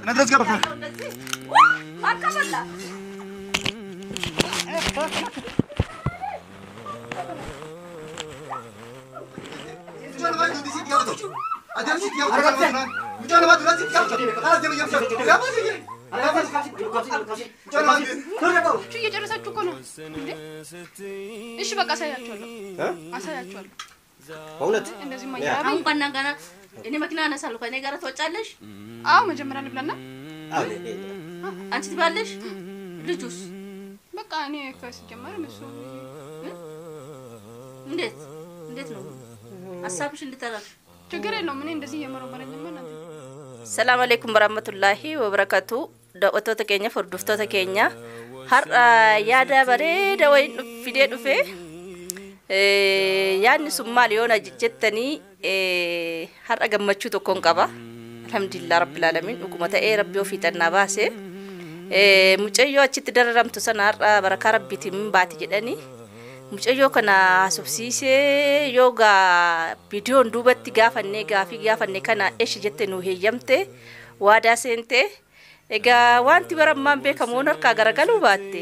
ندرس قبل ما كملنا شو يجرساችሁ እኮ ነው እሺ በቃ አሳያችኋለሁ አሳያችኋለሁ በእውነት እንደዚህ ማያባ እንኳን ገና እኔ መኪና አነሳለሁ ከኔ ጋር ተወጫለሽ አዎ መጀመሪያ ልብላና አንቺ ትባለሽ ልጁስ በቃ እኔ ከስጀመር እሱ እንዴት ነው ሐሳብሽ እንድታረፍ ችግር የለውም እኔ እንደዚህ የመረመረኝ ማለት ሰላም አለይኩም ወራህመቱላሂ ወበረካቱ ዳወቶተ ኬኛ ፈርዱፍቶተ ኬኛ har yaada bareeda wayin fidee dhufe yaadni sun maal yoona jettanii har'a gammachuu tokkoon qaba alhamdulillah rabbil alamin dhuguma ta'ee rabbi ofii xannaa baase mucayyoo achitti dararamtu sana har'a barakaa rabbiitiin baati jedhanii mucayyoo kana subsiisee yooga viidiyoon duubatti gaafannee kana eeshi jette nu heeyyamte waadaa seente ega wanti barammaan beekamoon harkaa garagalu baatte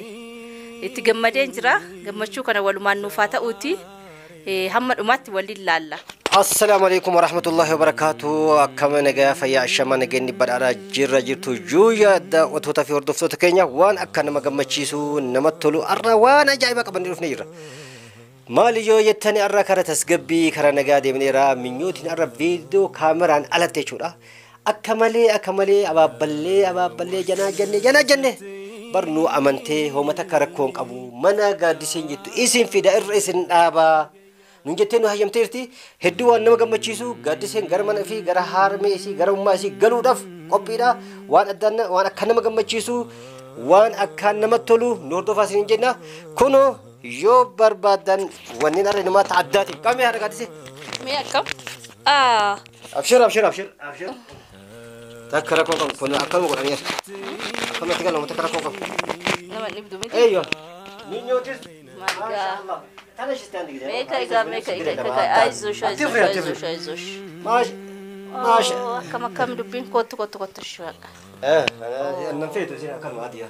itti gammadeen jira gammachuu kana walumaan nuufaa ta'uuti hamma dhumaatti waliin laalla السلام عليكم ورحمة الله وبركاته كما نجا فيا الشمان نجني بدأ جرتو جويا دا وتوتا في أردوف توتا كينيا وان أكنا ما جمتشيسو نمتلو أرنا وانا جاي بقى بندرف نيرة مالي جو يتني أرنا كرا تسجبي كرا نجا دي منيرة منيوتين أرنا فيديو كاميرا على تيشورا أكملي أبابلي جنا برنو أمانتي هم تكركون أبو منا قاد سنجت اسم في دائر اسم أبا نجتنو هيم تيرتي هدوا نما جمتشيسو قاد سن غرمنا في غرا هارمي سي غرا ماسي غلو دف قبيدا وان أدنى وان أكنا ما جمتشيسو وان أكنا ما تلو نوردو فاسين جنا كونو يو بربادن ونينا رنما تعداتي كم يا رجال سي مية كم أبشر تكركون كنا أكلم قرانية كم تكلم تكركون لما نبدو مية أيوة نيوتيس ما شاء الله تلاش استندي ميكا عايزوش ماشي كم دبين كوت شوية أنا نفيت وزين أكلم عادية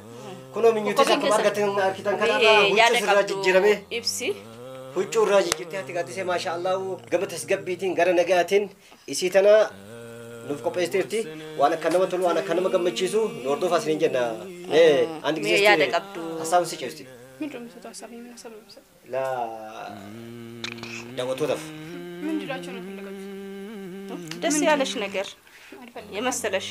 كنا من نيوتيس أكلم أركتين أركتين كذا وجوز راجي جرمي إبسي وجوز راجي جرتها تقدسي ما شاء الله وقبل تسقبيتين قرن نجاتين إسيتنا نوف كوبيستيرتي وأنا كنما وأنا كنما جمتشيسو نوردو فاسرين جنا عندك زيستي حساب سيجستي من رمز تحسبي من حساب لا دعوة توقف من جلاشون دس يالش نجر يمثلش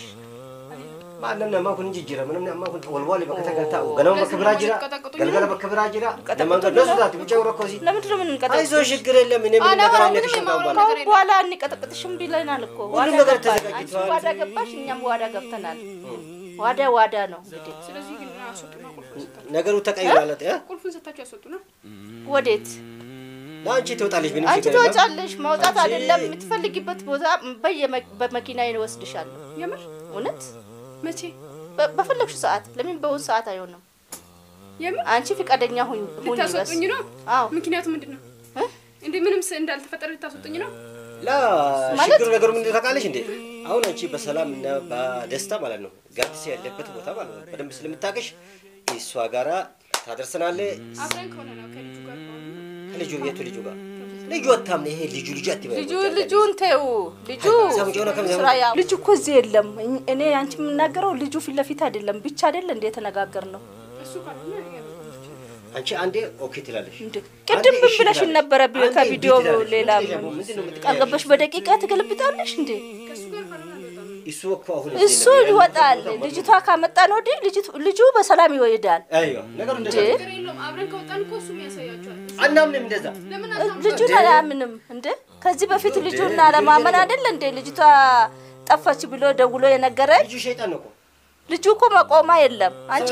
ما أنا ما كنت جيرة ما كنت والوالي بكتة كتاو قالوا بكبر جيرة قال بكبر جيرة لما قالوا سوداتي بيجوا ركوزي لا مدري من كذا أي زوج شكر إلا من نقرأ لك شو قال ولا إني كتبت شو بيلانا لكو ولا قباش نيام ولا قبتنا ولا نو نقرأ تكاير على تيا كل فلوس تاجي أسوتنا وديت لا أنت توتاليش بني أنت توتاليش ما وطات على اللي متفلق بيت بوزا بيا بماكينة ينوسد شال يمر ونت ماشي بفلك شو ساعات لمن بوز ساعات عيونهم يمر أنت فيك أدنيا هون تاسوتني نو ماكينات مدنا عندي منهم سندال تفتر تاسوتني نو لا شكر نقدر من تكاليش عندي أو نجي بسلام بدستا مالنا قاعد سير لبت بوتا مالنا بدم بسلم تاكش يسواجارا تدرسنا له أبرين كونا كلي جوكا كلي جوجا لجو تامني هي لجو جاتي لجو انتو لجو كوزي يلم እኔ አንቺ ምናገረው ልጁ ፊት ለፊት አይደለም ብቻ አይደል እንዴ ተነጋገርነው አንቺ አንዴ ኦኬ ትላለሽ ቅድም ብለሽ ነበር ከቪዲዮ ሌላ ቀልቀበሽ በደቂቃ ትገልብጣለሽ እንዴ እሱ ይወጣል ልጅቷ ካመጣ ነው ዲ ልጁ በሰላም ይወይዳል አይዮ ነገር እንደዛ አብረን ከወጣን እኮ እሱ ያሳያቸዋል አናምንም እንደዛ ልጁ አላምንም እንዴ ከዚህ በፊት ልጁና ለማመን አይደል እንዴ ልጅቷ ጠፋች ብሎ ደውሎ የነገረኝ ልጁ ሸይጣን ነው ልጁ እኮ መቆማ የለም አንቺ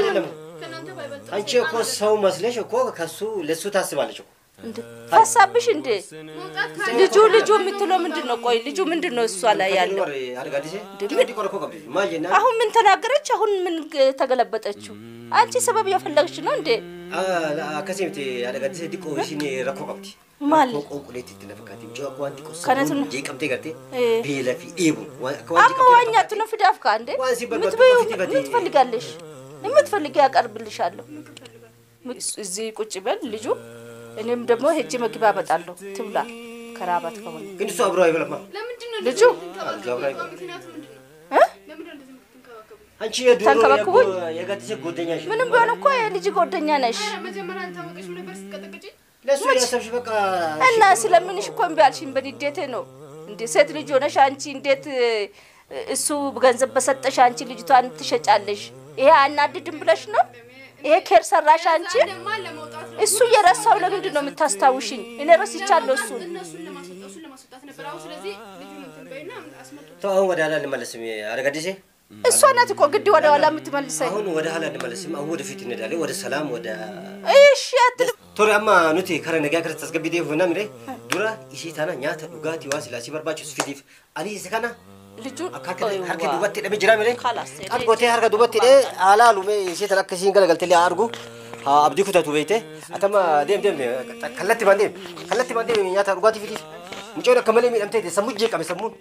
አንቺ እኮ ሰው መስለሽ እኮ ከሱ ለሱ ታስባለሽ እኮ እንዴ ሐሳብሽ እንዴ ልጁ የምትለው ምንድነው ቆይ ልጁ ምንድነው እሷ ላይ ያለው አሁን ምን ተናገረች አሁን ምን ተገለበጠችው አንቺ ሰበብ ያፈለግሽ ነው እንዴ لا كسمتي على قد سيدي كويسيني ركوبتي مال قولتي تنفكاتي جو أكوانتي كوس كانت جي كم تيجاتي بيلا في إيبو أما وانيا تنو في دافك عندي متفلقالش متفلقي أقربلشالو زي كوتشبل لجو እኔም ደግሞ ሄጄ ምግብ አመጣለሁ ትብላ ከራባት ከሆነ ግን እሱ አብሮ አይበላም ለምንድን ነው ልጁ ምክንያቱ ምንድን ነው ለምን እንደዚህ የምትንከባከቡ አንቺ የዶሮ የጋጥሽ ጎደኛሽ ምንም ቢሆን እኮ የልጅ ጎደኛ ነሽ መጀመሪያ አንታወቀሽ ነበር ስትቀጠቅጪ ለሱ ያሰብሽ በቃ እና ስለምንሽ እኮ እምቢ አልሽኝ በንዴቴ ነው እንዴ ሴት ልጅ ሆነሽ አንቺ እንዴት እሱ ገንዘብ በሰጠሽ አንቺ ልጅቷን ትሸጫለሽ ይሄ አናድድም ብለሽ ነው ይሄ ከር ሰራሽ አንቺ እሱ የራሳው ለምንድን ነው የምታስታውሽኝ እኔ ረስቻለሁ እነሱን ለማስወጣት ነበር አሁን ስለዚህ ልጁን እንተበይና አስመጣ ተው ወደ ኋላ እንመለስም አረጋዲሴ እሷ ናት እኮ ግድ ወደ ኋላ የምትመልሰኝ አሁን ወደ ኋላ እንመለስም አሁን ወደ ፊት እንሄዳለን ወደ ሰላም ወደ እሺ አትል ቶሪያማ ኑቲ ከረነጋ ክርስቶስ ገቢዴ ሆና ምሬ ዱራ ኢሲታና ኛታ ዱጋቲ ዋሲላሲ በርባችሁ ስፊዲፍ አሊ ሰካና ልጁ harka dubatti dhabe jira mire qad gote harka dubatti de halalu me isi tanakkasiin galagalte li argu ha abdi kutatu beete atama dem kallatti mande nyaata dhugati fidi mucoo kamale mi damte de samujje qabe samun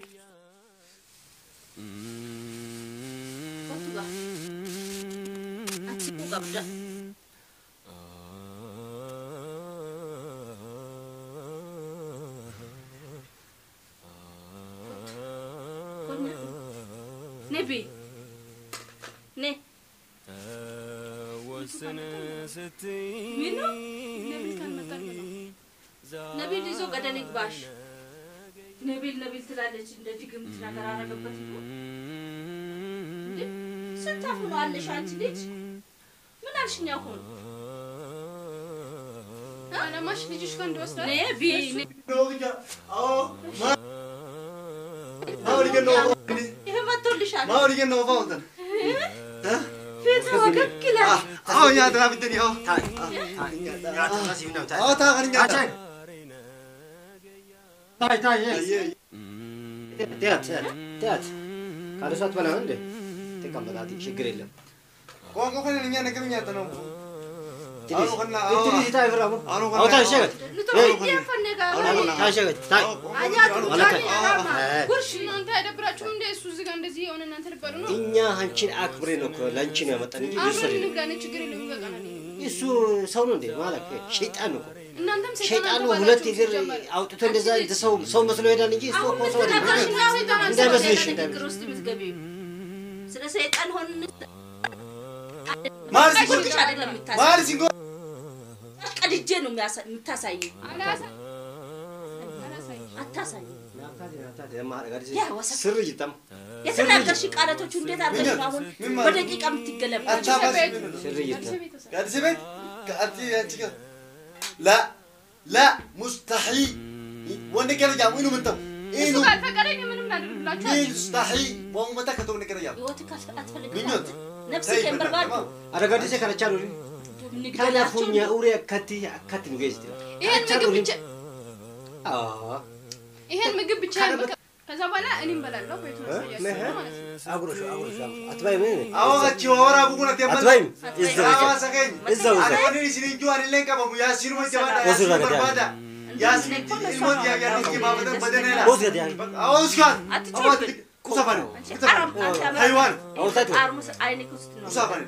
نبي نه منو نبي ليزو قدنك باش نبي تلالج እንደዚህ ግምት ነገር አረገበት እኮ ስንታፉ ነው አለሽ አንቺ ልጅ ምን አልሽኝ አሁን انا ماشي ልጅሽ ጋር እንደወስዳ ነቢ አዎ ማውሪገን ነው ይሄ መጥቶልሻል ማውሪገን ነው ባውተን ፊት ወገክላ አዎ ያ ድራብተኒ አዎ ያ ተራሲም ነው አዎ ታገኛ ታይ ቲያት ካለሷት በላ እንደ ተቀመጣት ችግር የለም ቆንቆ ከነኛ ነገርኛ ተነው ትሪስ ትሪስ ታይ ፍራሙ አው ታይ ሸገት ታይ ሸገት ታይ ጉርሽ እናንተ አይደብራችሁም እንደ እሱ እዚህ ጋር እንደዚህ የሆነ እናንተ ልበሩ ነው እኛ አንቺን አክብሬ ነው ላንቺ ነው ያመጣን እንጂ ይሰሪ ነው ችግር የለም ይበቃናል እሱ ሰው ነው እንዴ ማለት ሸይጣን ነው እናንተም ሸይጣኑ ሁለት እግር አውጥቶ እንደዛ ሰው መስሎ ይሄዳል እንጂ እሱ እኮ ሰው አይደለም እንዳይመስልሽ ግሩስት ምትገቢው ስለ ሰይጣን ሆነ ማርሲ ጎ ቀድጄ ነው የምታሳይ አታሳይ ስር ይጣም የተናገርሽ ቃላቶቹ እንዴት አርገሽ ነው አሁን በደቂቃ የምትገለበጥ ስር ይጣም كاتسبت كاتي انت لا مستحيل وانا كده جام انه منتم انه قال فقرين منم نادرلاችሁ مستحيل وهو متى كتب نكره يا ህይወትክ አትፈልግም ምኞት ነፍስህ ከንበርባዱ አረጋዲሴ ከነቻሉ ካላፉኛ ኡሪ አካቲ ነው ገዝት ይሄን ምግብ ብቻ ከዛ በኋላ እኔም በላለሁ ቤቱ ነው ያሰው ማለት ነው አጉሮሽ አትባይ ምን አዋጋቺ ወራ ቡቁና ተመለ አትባይ እዛው አኔ ሲሪንጁ አሪለን ቀበሙ ያሲሩ ወጀባዳ በርባዳ ያሲን ኢልሞት ያጋሪኪ ማበደን በደነላ ወዝገድ ያ አውስካት አዋት ኩሳፋን ሃይዋን አውታቱ አርሙስ አይንክ ውስጥ ነው ኩሳፋን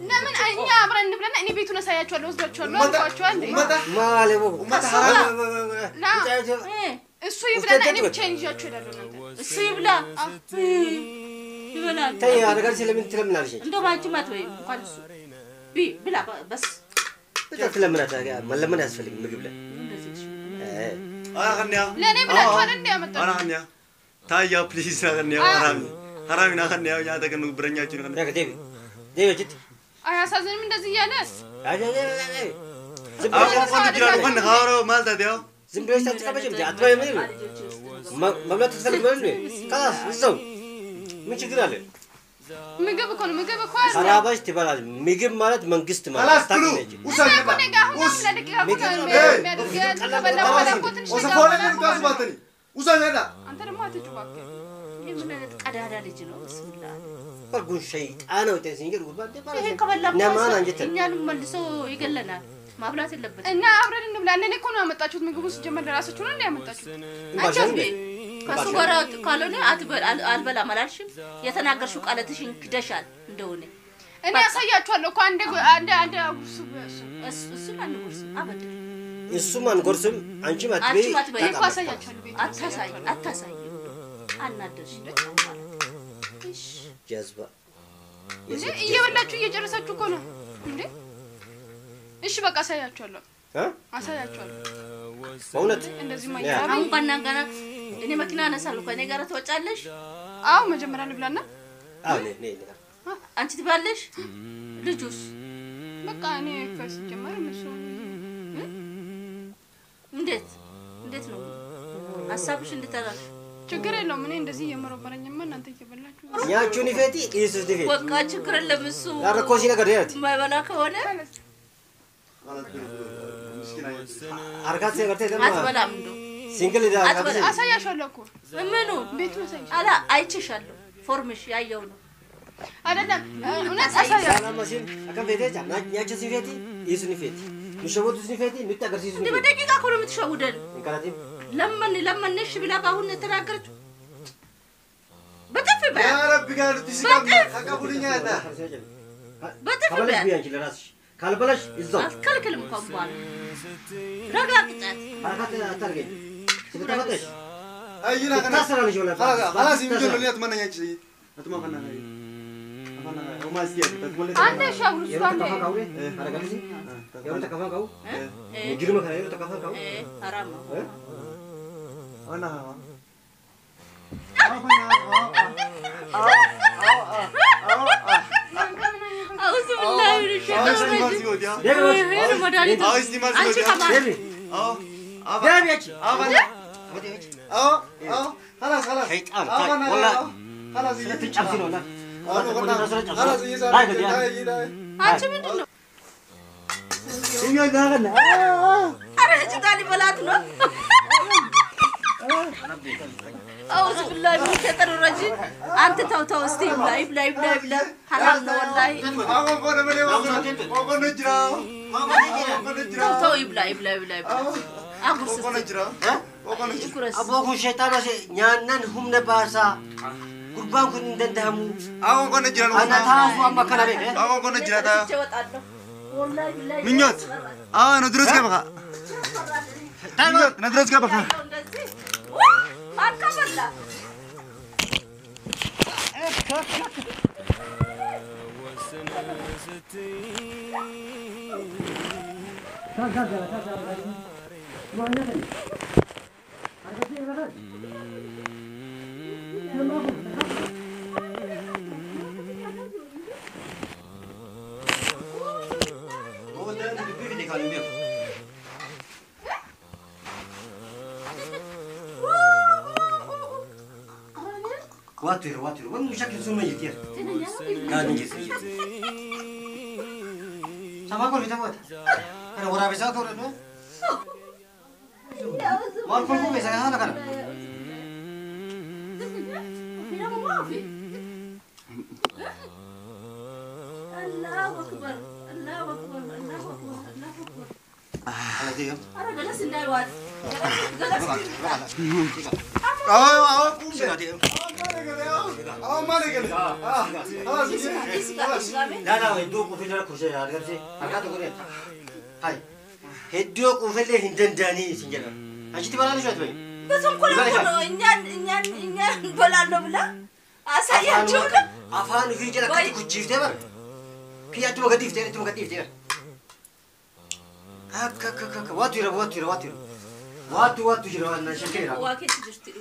ለምን እኛ አብረን እንብለና እኔ ቤቱን አሳያችኋለሁ ወስዳችኋለሁ አልኳችኋል ማለሙ እሱ ይብላና እኔ ብቻዬን ይዣችሁ እሄዳለሁ እናንተ እሱ ይብላ ይበላል ተይ አረጋዲሴ ለምን ትለምናለሽ እንደው አንቺ ማትበይ እንኳን እሱ ብላ በስ ትለምናታ መለመን ያስፈልግ ምግብ ላይ አራኸንያ ለኔ ብላችኋል እንዴ ያመጣው አራኸንያ ታያ ፕሊዝ አራኸንያ አራሚና አራኸንያ ያ ተገኑ ብረኛችሁ ነው ያ ከዴቪ ዴቪ አያሳዝንም እንደዚህ እያለ አሁን ሀሮ ማልታ ዲያው ዝም ብለሽ ታጥቃበሽ እንዴ አትባይ ምን መብላት ትፈልግ ማለት ነው ካላስ እዛው ምን ችግር አለ ምግብ እኮ ነው ምግብ እኮ ሰራባሽ ትበላል ምግብ ማለት መንግስት ማለት ታውቂያለሽ ውሳኔ አንተ ደግሞ አትጩባክ የምን ቀዳዳ ልጅ ነው ብስሚላህ برقون شيطان وتنسينجر وبعد ይሄ ከበላ نمان አንጀት እኛንም መልሶ ይገለናል ማብላት የለበትም እና አብረን እንብላ እኔ እኮ ነው ያመጣችሁት ምግቡ ሲጀመር ለራሳችሁ ነው ያመጣችሁት አንቺ ከሱ ጋር ካልሆነ አልበላም አላልሽም የተናገርሽው ቃላትሽን ክደሻል እንደሆነ እኔ ያሳያችኋለሁ እኮ አንድ እሱን አንጎርስ አበደ እሱም አንጎርስም አንቺ ማትበይ እኮ አሳያችኋለሁ ቤት አታሳይ አናደርሽ እሺ ጀዝባ እየበላችሁ እየጨረሳችሁ እኮ ነው እንዴ እሺ በቃ አሳያችኋለሁ አሳያችኋለሁ በእውነት እንደዚህ አሁን ባናንጋና እኔ መኪና አነሳለሁ ከኔ ጋር ተወጫለሽ አው መጀመሪያ ልብላና አው ነይ አንቺ ትባለሽ ልጁስ በቃ እኔ ከስጀመር እሱ እንዴት ነው ሐሳብሽ እንድተራሽ ችግር የለውም እኔ እንደዚህ የመረበረኝማ እናንተ እየበላችሁ ያቹን ይፈቲ ኢየሱስ ዲፌት በቃ ችግር የለም እሱ አረኮሲ ነገር ያት ማይበላ ከሆነ አርጋት ሰገርተ ደማ አትበላም እንዶ ሲንግል ዳ አሳያሻለሁ እኮ ምኑ ቤቱ አሳያሽ አላ አይችሻለሁ ፎርምሽ ያየው ነው አይደለም እውነት አሳያለሁ ሰላማሽን አከም ቤተጃ ያቺ ሲፌቲ ኢየሱስ ዲፌት ምሽቦቱ ሲፌቲ ምትቀር ሲሱ እንዴ በደቂቃ እኮ ነው የምትሸውደን እንካላቲ ለምንሽ ብላ ባሁን ተናገረች በጥፍ በያ يا رب قالوا تسكب تقبلني هذا በጥፍ ከበለሽ በያ ቢያንቺ ለራስሽ ካልበለሽ እዛው አትከልክልም እንኳን ረጋግጣት አርጋት አታርገኝ ስለተፈተሽ اينا ታሰራለሽ ወላ خلاص يمكن لي اتمنى يا شيء اتمنى فنان اتمنى وما زياد تقول አንተ ሻውሩ ሱራንዴ ተከፋካው አረጋለሽ ያው ተከፋካው ይግርም ከራዩ ተከፋካው حرام انا أعوذ بالله من الشيطان الرجيم أنت كمان خلاص شيطان والله خلاص تجعفين ولا خلاص أنت من دونه سينيور داغنا أنا جداني بلاتنا أعوذ بالله من الشيطان الرجيم أنت تو استي بلا حرام والله تو يبلا أقرص أبوكم شيطان نيانن هم نباسا قربان كن دندهمو أنا تاسو أما كنا بيه منيوت ندرس كيف بقى ندرس كيف بقى أركبنا واتر وين مشاكل سوما يتير كان يجي sama kau kita buat ada orang bisa kau ada mau kau bisa kan ada kan الله أكبر الله أكبر الله أكبر الله أكبر ada dia أنا جلست النايوان جلست sudah dia لا هدوء كوفي لا كوشة يا رجال أكاد تقول هاي هدوء كوفي له هندن داني سنجلا أنت تبغى شو تبغى بس هم كلهم إنيان بلانو بلا أسايا شو أفان في جلا كذي كوجيف تبغى في أنتم كذي فتير أنتم كذي فتير كا واتو جرا أنا شكيرا واكيد تجرتي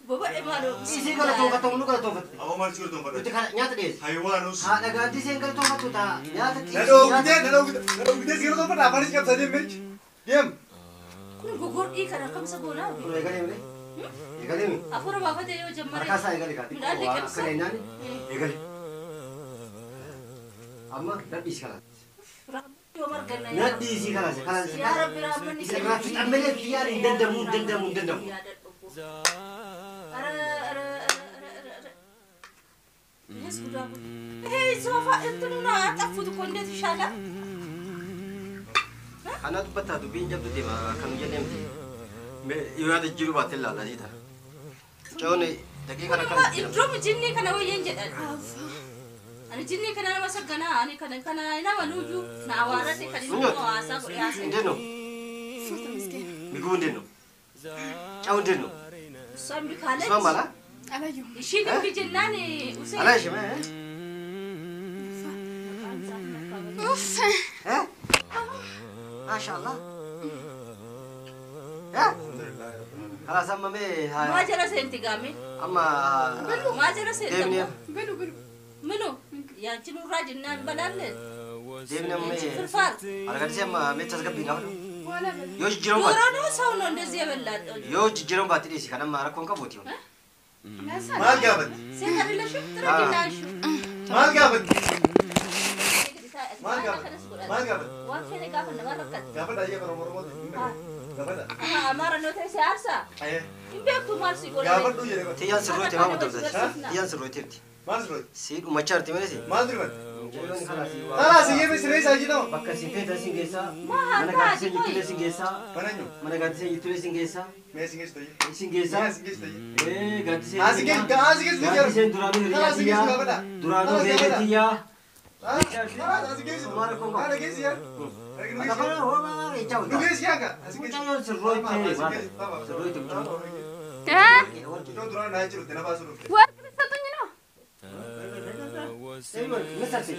بابا إيمانو إيشي كلا توفت تقولوا كلا توفت أو ما تشوف توم بدر تكلا نيات ليش حيوانوس هذا قاعد يسين كلا توفت توتا نيات نلو كده زيرو توم بدر أفانيش كم سنين ميج يم كل بقول إيه كنا كم سبونا يقولي أفورا بابا ده يو جمرة أركاسا يقولي من قال لك كم كلا ناني يقولي أما ده بيش كلا نادي زي خلاص يا رب ربنا يسرع في عمليه ديار دندموا هي سوف انتنا اطفوا كونت شالا انا تبتا دبين جبت دي ما كانوا جنمتي يواد الجيبات لا لا جيتا جوني دقيقه انا يدرب جني كان وين جدل أنا جني كان أنا مسكنا أنا أنا منوجو نعوارتي كان يوم واسا ياسين دينو بيقول دينو أو دينو سام بكالة سام مالا على يوم يشيل بجناني وسيم على شو ما اوف ها ما شاء الله ها خلاص أما ما جرى سنتيجامي أما ما جرى سنتيجامي بلو منو يا جنو راجل نان بلالن ديمنا مي فرفار على قد سيما متسقى بينا ولا بل يوج جيرون بات ورانو ساونو ndezi bellad يوج جيرون بات دي سي كان ما ركون كبوتيو ما قابل سيخر لا شوف ترجع شوف ما قابل ما ما قابل وافين قابل نغرقت قابل أيه كرو قابل امر انه تسي ارسا أيه يبقى مارسي يقول قابل دو يري تيان سروي تمام تبدا تيان سروي تبتي ما سروي سيد وما شرط مالسي ما أدري من خلاص يجي بسرعة ساجينه bakka sinfeta singesa ما mana هذا gati singitule singesa منو mana gati singitule singesa ما سينجس تيجي singesa سينجس تيجي gati sen أسيجس gati sen duranu خلاص سينجس hiriya قابل duranu hiriya خلاص أسيجس أنا جيس يا ada kana homa echau لو جيس يا كا أسيجس echau serroi te serroi te ها شو دران نايجرو تنافس رو ورك تسطني نو مسرسي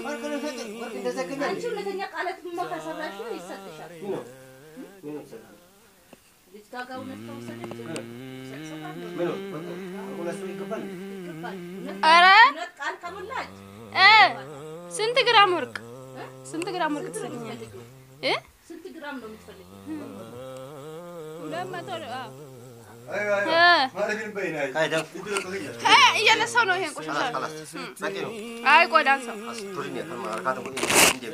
markana hata markana zakanya አንቺ ሁለተኛ ቃላት መከሰራሽ ይሰጥሻል mino mino ልጅታጋው ነስተውሰለች mino aku langsung ikapan ኧረ ቃል ከሞላች ስንት ግራም ወርቅ ስንት ግራም ወርቅ ትፈልጊያለሽ ስንት ግራም ነው የምትፈልጊው 200 أيوة ما أدري بين هاي kai dah እያነሳው ነው ይሄን ቆሻሻ خلاص bagi no አይ ቆይ ዳንሳው turun ya kan markata ko indem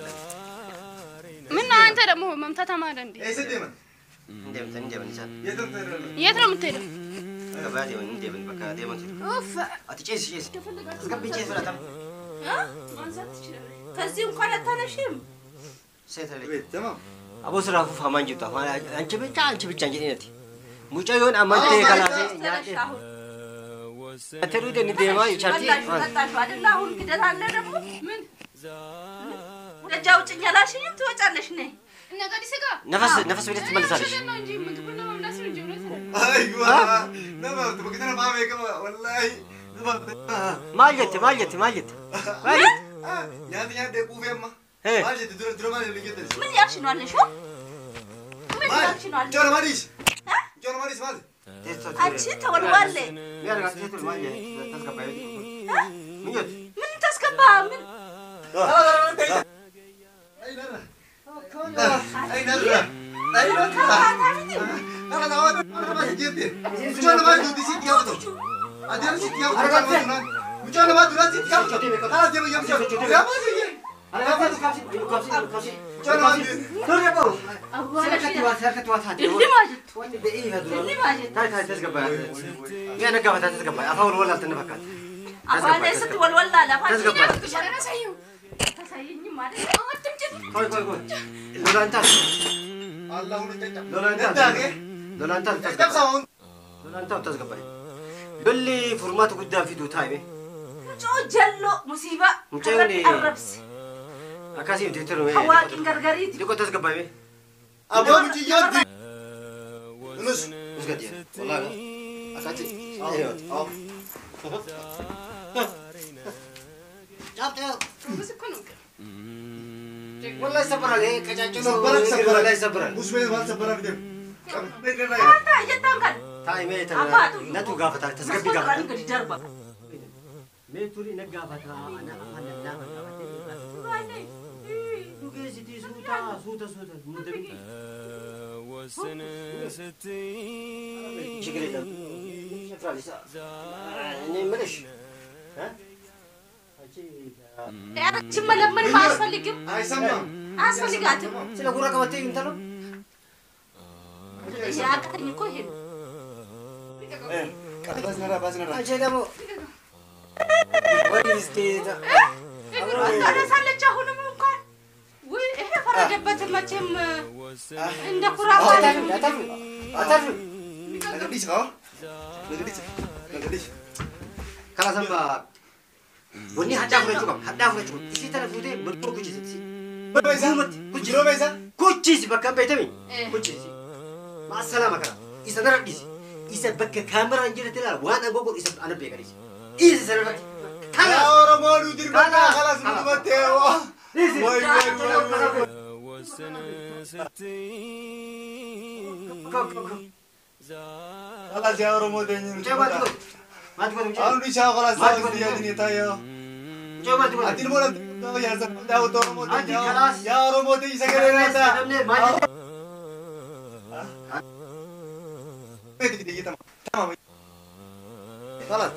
ምን አንተ ደግሞ መምታት አማረ እንዴ إيه سديمن indem nisan يتم ترى የት ነው የምትሄደው kabadi indem baka deman ኡፍ atiches yes asgabiche suratam ማንሳት ትችላለሽ ከዚህ እንኳን አታነሽም setale تمام abo surafu faman jita anchi bicha anji neti mucayon amante kalase nyaate atelu de ni dema ychati ወጣሽ አይደል አሁን ግደት አለ ደግሞ ምን ደጃው ጭኛላሽኝም ትወጫለሽ ነይ ነገዲ ስጋ nafas bilet tመልሳለሽ ነው እንጂ ምግብና መብላት ነው እንጂ أيوة نما تبغى تنا ما ميك والله ማጀት يعني يعني دكوا في أما إيه. ما جت درا ما اللي جت ምን ያልሽ ነው አለሽ ምን ያልሽ ነው አለሽ جونا ماريس جونا ماريس مال አንቺ ተወልዋለ biar gat tetul maje tasgabai minjot ምን ተስከባ ምን أي نرى أي نرى أنا دعوة أنا ما جيت جونا ما جت سيد يا بدو أدير سيد يا بدو جونا ما درا سيد يا بدو أنا دير يوم يا ما جي ada kapsi جونا ما جت tur ya bau አዋላሽ serkat wat hati اللي ماجد wani be iya dulu اللي ماجد tai tasgabai ya nak gabat tasgabai afawul wala tanfakat አዋላሽ ስትወልወላ ለፋሽ tasgabai ሻለና ሳይው ተሳይኝ ማለት አትምጭት koi lolanta الله ونجتا lolanta lolanta كم ساون lolanta tasgabai billi format guddaa fidu taime ጮ ጀሎ ሙሲባ ሙጨኔ አረብስ akasi teteru me አዋቂን ገርገሪት diko tasgabai me أبو بيجي يدي نص musgadi wallahi akati ayo بس እኮ ነው wallahi sabran kacacu سبرك wallahi سبرك sabran مش بين ما سبرك بدم አንተ እየታንካል taime አባቱ natu gafata tasgabi መስኮት gafata እንግዲህ ጀርባ me turi nagafata ana amana gafata dugesi suta mudabi ችግር የለም ሸፍራሊሳ እኔ ምልሽ ያቺ መለመን ማስፈልግም አይሰማም አስፈልጋትም ስለ ጉራ ቀበቴ እንተለው ያቀኝ እኮ ይሄ ነው ባዝነራ አንቺ ደግሞ ወይ ስቴታ አረሳለች አሁንም እንኳን ወይ ይሄ ፈረደበት መቼም እንደ ኩራባ አታፍ ለግዲስ ካላሰባ ወኒ ሀዳፍረጩ እሺ ተነፉቴ ምርጦ ኩቺ በይዛ ኩቺ ነው በይዛ ኩቺስ በቃ ቤተሚ ኩቺስ ማሰላማ ከራ ይሰደረዲስ ይሰበከ ካሜራ እንጀት ይላል ዋና ጎጎ ይሰብ አነብ ይገሪስ ይስ ሰረፈ ካላ ኦሮሞሉ ድርባና خلاص ምትመተው ወይ ወሰነ ስትይ خلاص يا ኦሮሞ ደኝ አሁን ብቻ خلاص ያድን የታየው አዲል ሞላ ያዘው ኦሮሞ ደኝ ያ ኦሮሞ ደኝ ሰገረናታ تمام خلاص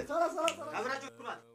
خلاص